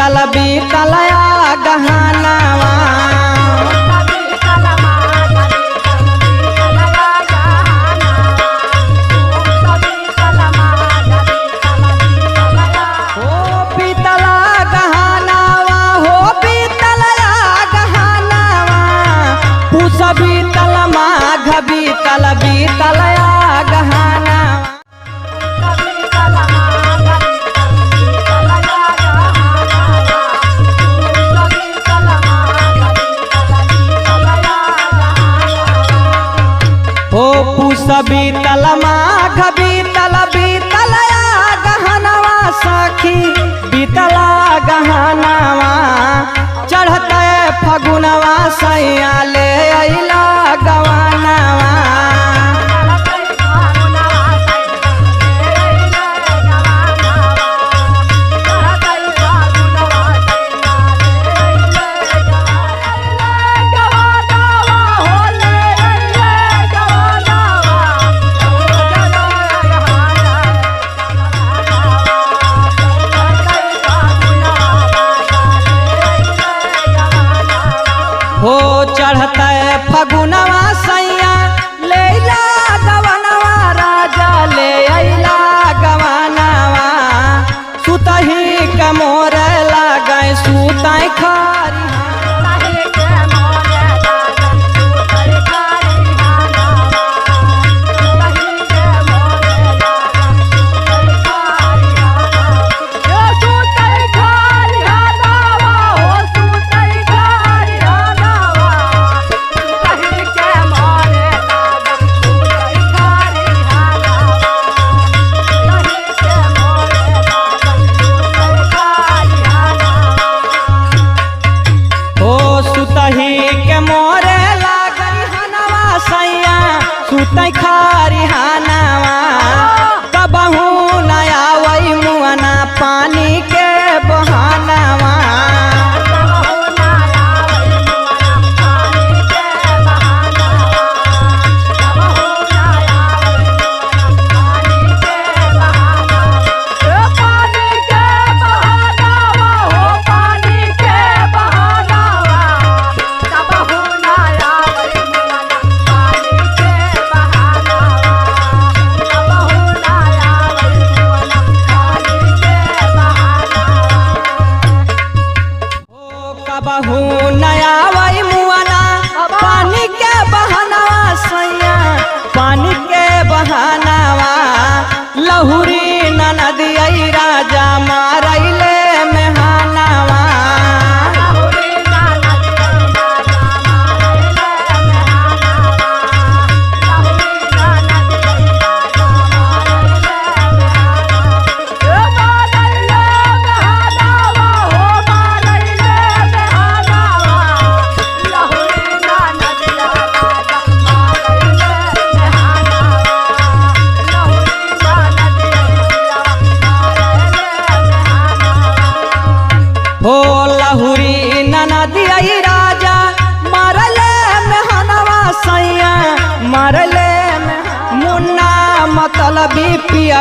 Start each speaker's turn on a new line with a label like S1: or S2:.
S1: बीतल बीतलया गहनावा बीतल माघ बीतल बीतलया गहना हो पूस बीतल माघ बीतल बीतलया गहनवा सखी बीतला गहनवा चढ़ते फगुनवा सैया ले अइला गवानवा हो चढ़ते फगुनवा सैया लेला गवनवा राजा ले अइला गवनवा सुतही के मोरे लागे सुतई खारी सुतही के मोरे लागई हनवा सैया सुतई खारी हनवा कबहू न आवई मुअना पानी के बहानवा बहू नया वही मुआना पानी के बहानवा सैया पानी के बहानवा लहुरी ननदिया राजा मारैले मेहनवा हो लहुरी ननदिया राजा मारले मेहनवा सैया मारले मुन्ना मतलबी पिया